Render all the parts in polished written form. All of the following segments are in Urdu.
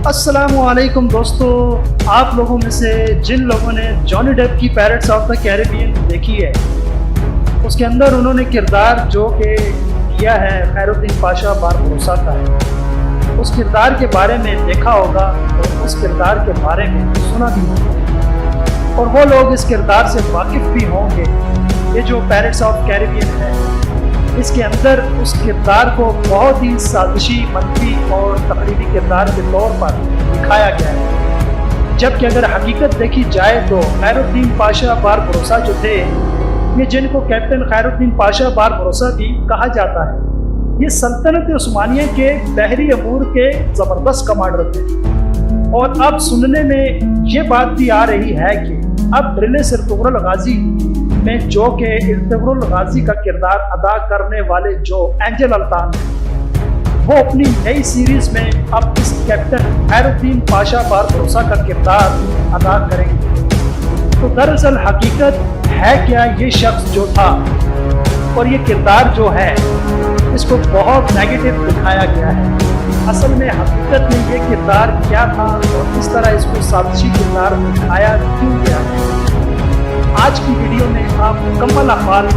السلام علیکم دوستو، آپ لوگوں میں سے جن لوگوں نے جانی ڈیپ کی پیرٹس آف دا کیریبین دیکھی ہے، اس کے اندر انہوں نے کردار جو کہ کیا ہے خیر الدین پاشا باربروسا کا ہے، اس کردار کے بارے میں دیکھا ہوگا اور اس کردار کے بارے میں سنا بھی ہوگا، اور وہ لوگ اس کردار سے واقف بھی ہوں گے۔ یہ جو پیرٹس آف کیریبین ہے، اس کے اندر اس کردار کو بہت ہی سازشی، منفی اور تقریبی کردار کے طور پر دکھایا گیا ہے، جبکہ اگر حقیقت دیکھی جائے تو خیر الدین پاشا باربروسا جو تھے، یہ جن کو کیپٹن خیر الدین پاشا باربروسا بھی کہا جاتا ہے، یہ سلطنت عثمانیہ کے بحری امور کے زبردست کمانڈر تھے۔ اور اب سننے میں یہ بات بھی آ رہی ہے کہ اب برنس ارطغرل غازی میں جو کہ ارطغرل غازی کا کردار ادا کرنے والے جو اینجل الطان ہیں، وہ اپنی نئی سیریز میں اب اس کیپٹن خیر الدین پاشا باربروسا کا کردار ادا کریں گے۔ تو دراصل حقیقت ہے کیا؟ یہ شخص جو تھا اور یہ کردار جو ہے، اس کو بہت نیگیٹو دکھایا گیا ہے۔ اصل میں حقیقت میں یہ کردار کیا تھا اور اس طرح اس کو سازشی کردار دکھایا کیوں گیا ہے، آج کی ویڈیو میں آپ مکمل احوال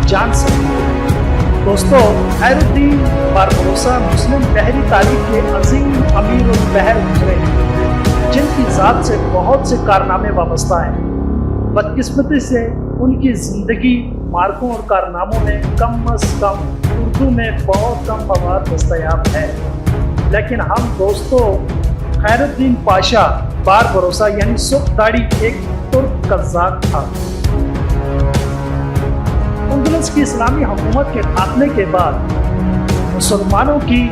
جان سکتے ہیں۔ دوستو، خیر الدین باربروسا مسلم بحری تاریخ کے عظیم امیر البحر گزرے ہیں، جن کی ذات سے بہت سے کارنامے وابستہ ہیں۔ بدقسمتی سے ان کی زندگی، مارکوں اور کارناموں میں کم از کم اردو میں بہت کم مواد دستیاب ہے، لیکن ہم دوستو خیر الدین پاشا باربروسا یعنی سرخ داڑھی ایک ترک قزاق تھا۔ اندلس کی اسلامی حکومت کے خاتمے کے بعد مسلمانوں کی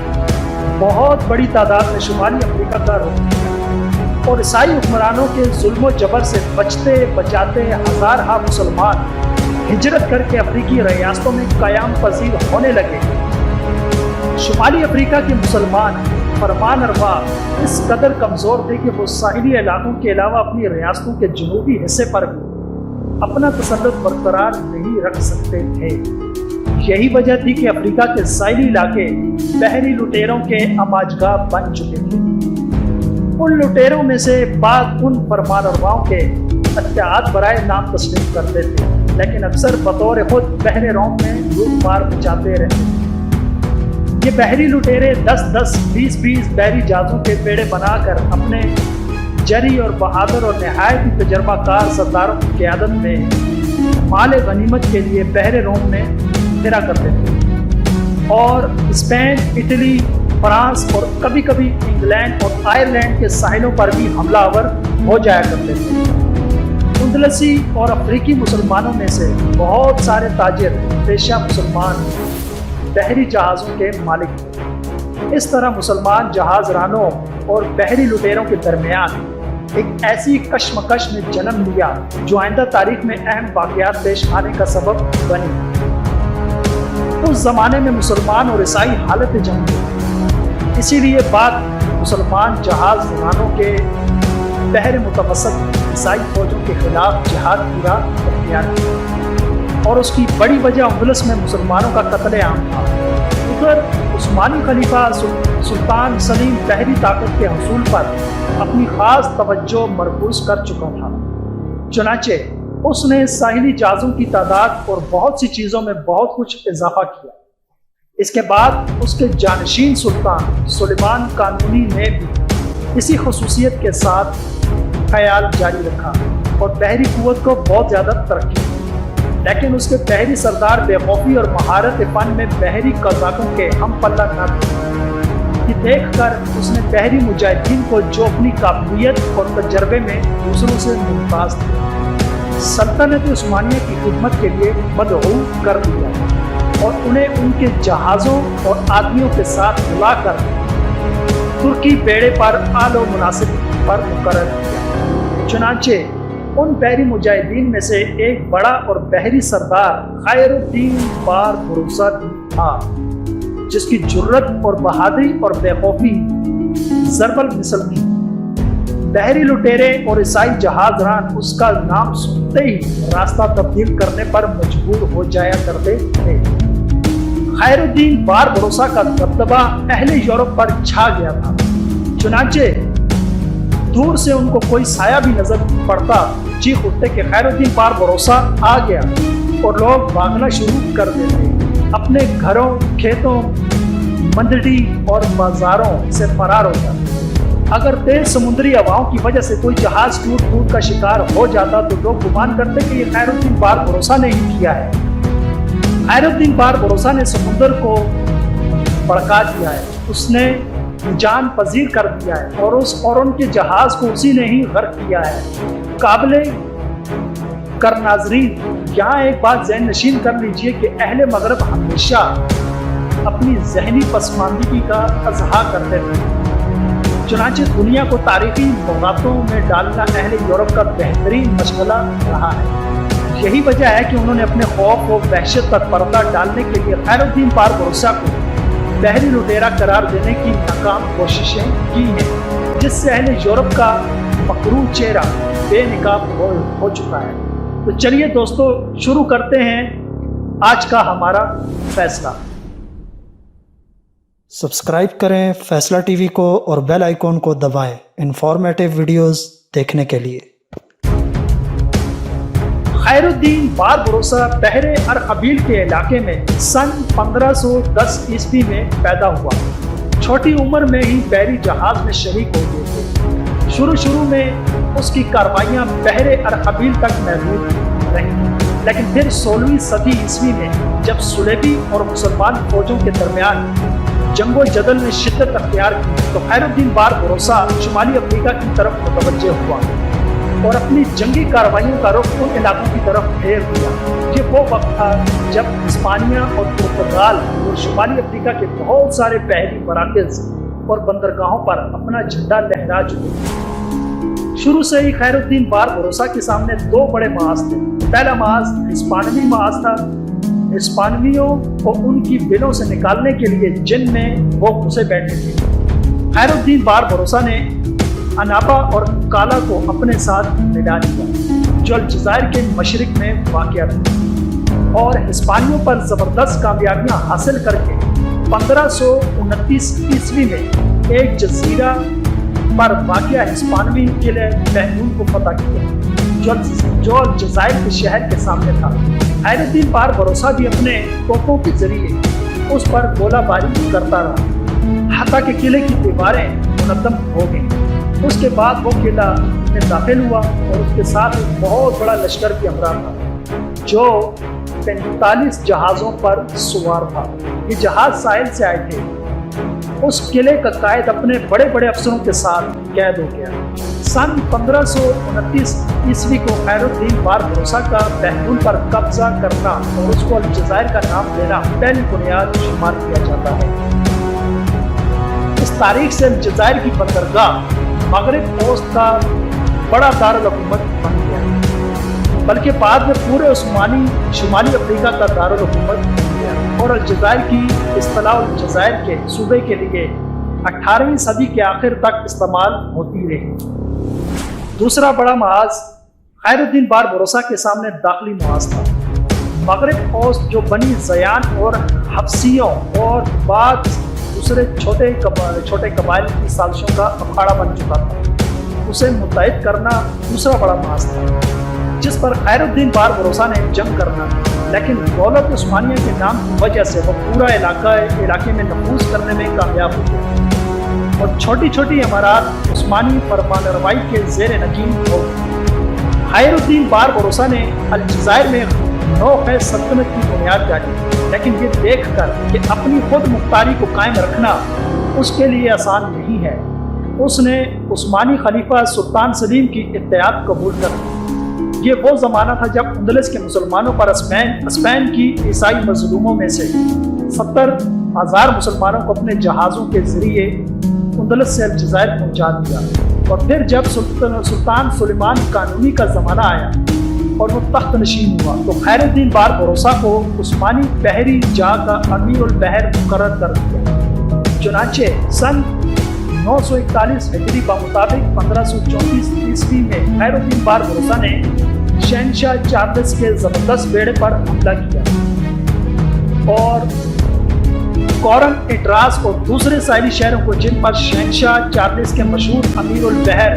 بہت بڑی تعداد میں شمالی افریقہ کا رخ کیا، اور عیسائی حکمرانوں کے ظلم و جبر سے بچتے بچاتے ہزارہا مسلمان ہجرت کر کے افریقی ریاستوں میں قیام پذیر ہونے لگے۔ شمالی افریقہ کے مسلمان فرمان روا اس قدر کمزور تھے کہ وہ ساحلی علاقوں کے علاوہ اپنی ریاستوں کے جنوبی حصے پر بھی اپنا تسلط برقرار نہیں رکھ سکتے تھے۔ یہی وجہ تھی کہ افریقہ کے ساحلی علاقے بحری لٹیروں کے اماجگاہ بن چکے تھے۔ ان لٹیروں میں سے بعض ان فرمان رواؤں کے اتحاد برائے نام تسلیم کرتے تھے، لیکن اکثر بطور خود بحر روم میں لوٹ مار مچاتے رہتے۔ یہ بحری لٹیرے 10-10، 20-20 بحری جہازوں کے بیڑے بنا کر اپنے جری اور بہادر اور نہایت ہی تجربہ کار سرداروں کی قیادت میں مال غنیمت کے لیے بحر روم میں پھرا کرتے تھے، اور اسپین، اٹلی، فرانس اور کبھی کبھی انگلینڈ اور آئرلینڈ کے ساحلوں پر بھی حملہ آور ہو جایا کرتے تھے۔ اندلسی اور افریقی مسلمانوں میں سے بہت سارے تاجر پیشہ مسلمان بحری جہازوں کے مالک تھے۔ اس طرح مسلمان جہاز رانوں اور بحری لٹیروں کے درمیان ایک ایسی کشمکش نے جنم لیا جو آئندہ تاریخ میں اہم واقعات پیش آنے کا سبب بنی۔ اس زمانے میں مسلمان اور عیسائی حالت جنگ تھے، اسی لیے بعد مسلمان جہاز رانوں کے بحر متوسط عیسائی فوجوں کے خلاف جہاد کی راہ اختیار کی، اور اس کی بڑی وجہ اندلس میں مسلمانوں کا قتل عام تھا۔ ادھر عثمانی خلیفہ سلطان سلیم بحری طاقت کے حصول پر اپنی خاص توجہ مرکوز کر چکا تھا، چنانچہ اس نے ساحلی جہازوں کی تعداد اور بہت سی چیزوں میں بہت کچھ اضافہ کیا۔ اس کے بعد اس کے جانشین سلطان سلیمان قانونی نے بھی اسی خصوصیت کے ساتھ خیال جاری رکھا اور بحری قوت کو بہت زیادہ ترقی دی، لیکن اس کے بحری سردار بے خوفی اور مہارت فن میں بحری قزاقوں کے ہم پلہ نہ تھے۔ یہ دیکھ کر اس نے بحری مجاہدین کو جو اپنی قابلیت اور تجربے میں دوسروں سے ممتاز تھے، سلطنت عثمانیہ کی خدمت کے لیے مدعو کر دیا اور انہیں ان کے جہازوں اور آدمیوں کے ساتھ ملا کر ترکی بیڑے پر آل و مناسب پر مقرر کیا۔ چنانچہ ان بحری مجاہدین میں سے ایک بڑا اور بحری سردار خیر الدین باربروسا تھا، جس کی جرت اور بہادری اور بے خوفی ضرب المثل تھی۔ بحری لٹیرے اور عیسائی جہاز ران اس کا نام سنتے ہی راستہ تبدیل کرنے پر مجبور ہو جایا کرتے تھے۔ خیر الدین باربروسا کا دبدبہ اہل یورپ پر چھا گیا تھا، چنانچہ دور سے ان کو کوئی سایہ بھی نظر پڑتا چیخ اٹھتے کہ خیرالدین بار بھروسہ آ گیا، اور لوگ بھاگنا شروع کر دیتے، اپنے گھروں، کھیتوں، منڈی اور بازاروں سے فرار ہو جاتے۔ اگر تیز سمندری ہواؤں کی وجہ سے کوئی جہاز ٹوٹ کا شکار ہو جاتا تو لوگ گمان کرتے کہ یہ خیرالدین بار بھروسہ نے ہی کیا ہے۔ خیرالدین بار بھروسہ نے سمندر کو بھڑکا دیا ہے، اس نے جان پذیر کر دیا ہے، اور ان کے جہاز کو اسی نے ہی غرق کیا ہے۔ قابل کر ناظرین، یہاں ایک بات ذہن نشین کر لیجئے کہ اہل مغرب ہمیشہ اپنی ذہنی پسماندگی کا اظہار کرتے تھے، چنانچہ دنیا کو تاریخی بغاوتوں میں ڈالنا اہل یورپ کا بہترین مشغلہ رہا ہے۔ یہی وجہ ہے کہ انہوں نے اپنے خوف و وحشت پر پردہ ڈالنے کے لیے خیرالدین بار بھروسہ کو بحری لٹیرا قرار دینے کی ناکام کوششیں کی ہیں، جس سے اہل یورپ کا مکروہ چہرہ بے نقاب ہو چکا ہے۔ تو چلیے دوستو، شروع کرتے ہیں آج کا ہمارا فیصلہ۔ سبسکرائب کریں فیصلہ ٹی وی کو اور بیل آئیکن کو دبائیں انفارمیٹیو ویڈیوز دیکھنے کے لیے۔ خیرالدین بار بھروسہ بحر ارخبیل کے علاقے میں سن 1510 عیسوی میں پیدا ہوا۔ چھوٹی عمر میں ہی بحری جہاز میں شریک ہو گئے تھے۔ شروع میں اس کی کاروائیاں بحر ارخبیل تک محدود رہیں، لیکن پھر 16ویں صدی عیسوی میں جب صلیبی اور مسلمان فوجوں کے درمیان جنگ و جدل نے شدت اختیار کی تو خیرالدین بار بھروسہ شمالی افریقہ کی طرف متوجہ ہوا اور اپنی جنگی کارروائیوں کا رخ ان علاقوں کی طرف پھیر دیا۔ یہ وہ وقت تھا جب ہسپانیہ اور پرتگال اور شمالی افریقہ کے بہت سارے بحری مراکز اور بندرگاہوں پر اپنا جھنڈا لہرا چکے تھے۔ شروع سے ہی خیرالدین بار بھروسہ کے سامنے دو بڑے محاذ تھے۔ پہلا محاذ ہسپانوی محاذ تھا، ہسپانویوں کو ان کی بلوں سے نکالنے کے لیے جن میں وہ گھسے بیٹھے تھے۔ خیرالدین بار بھروسہ نے انابا اور کالا کو اپنے ساتھ ملا لیا، جو الجزائر کے مشرق میں واقع تھا، اور ہسپانیوں پر زبردست کامیابیاں حاصل کر کے 1529 عیسوی میں ایک جزیرہ پر واقع ہسپانوی قلعہ بہنون کو فتح کیا، جو الجزائر کے شہر کے سامنے تھا۔ خیرالدین بار بھروسہ بھی اپنے توپوں کے ذریعے اس پر گولہ باری کرتا رہا، حتیٰ کہ قلعے کی دیواریں منہدم ہو گئیں۔ اس کے بعد وہ قلعہ میں داخل ہوا اور اس کے ساتھ ایک بہت بڑا لشکر بھی ہمراہ تھا، جو 45 جہازوں پر سوار تھا۔ یہ جہاز ساحل سے آئے تھے۔ اس قلعے کا قائد اپنے بڑے بڑے افسروں کے ساتھ قید ہو گیا۔ سن 1529 عیسوی کو خیرالدین بار بھروسہ کا بہنون پر قبضہ کرنا اور اس کو الجزائر کا نام دینا پہلی بنیاد شمار کیا جاتا ہے۔ اس تاریخ سے الجزائر کی بندرگاہ مغرب اوسط کا بڑا دارالحکومت بن گیا، بلکہ بعد میں پورے عثمانی شمالی افریقہ کا دارالحکومت بن گیا، اور الجزائر کی اصطلاح الجزائر کے صوبے کے لیے 18ویں صدی کے آخر تک استعمال ہوتی رہی۔ دوسرا بڑا محاذ خیرالدین بار بھروسہ کے سامنے داخلی محاذ تھا۔ مغرب اوسط جو بنی زیان اور حبشیوں اور بعد دوسرے چھوٹے قبائل کی سازشوں کا اکھاڑا بن چکا تھا، اسے متحد کرنا دوسرا بڑا محاذ تھا، جس پر خیرالدین بار بھروسہ نے جنگ کرنا، لیکن دولت عثمانیہ کے نام کی وجہ سے وہ پورا علاقے میں نفوذ کرنے میں کامیاب ہو گیا، اور چھوٹی چھوٹی عمارات عثمانی فرمانروائی کے زیر نگین ہو گئی۔ خیرالدین بار بھروسہ نے الجزائر میں نوخیز سلطنت کی بنیاد ڈالی، لیکن یہ دیکھ کر کہ اپنی خود مختاری کو قائم رکھنا اس کے لیے آسان نہیں ہے، اس نے عثمانی خلیفہ سلطان سلیم کی اتحاد قبول کر لی۔ یہ وہ زمانہ تھا جب اندلس کے مسلمانوں پر اسپین کی عیسائی مظلوموں میں سے 70,000 مسلمانوں کو اپنے جہازوں کے ذریعے اندلس سے الجزائر پہنچا دیا، اور پھر جب سلطان سلیمان قانونی کا زمانہ آیا اور وہ تخت نشین ہوا تو خیرالدین بار بھروسہ کو عثمانی بحری جہاز کا امیر البحر مقرر کر دیا۔ چنانچہ سن 941 ہجری بمطابق 1534 عیسوی میں خیرالدین بار بھروسہ نے شہنشاہ چارلس کے زبردست بیڑے پر حملہ کیا اور کورن اٹراس اور دوسرے ساحلی شہروں کو، جن پر شہنشاہ چارلس کے مشہور امیر البحر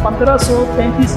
1533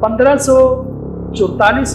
1544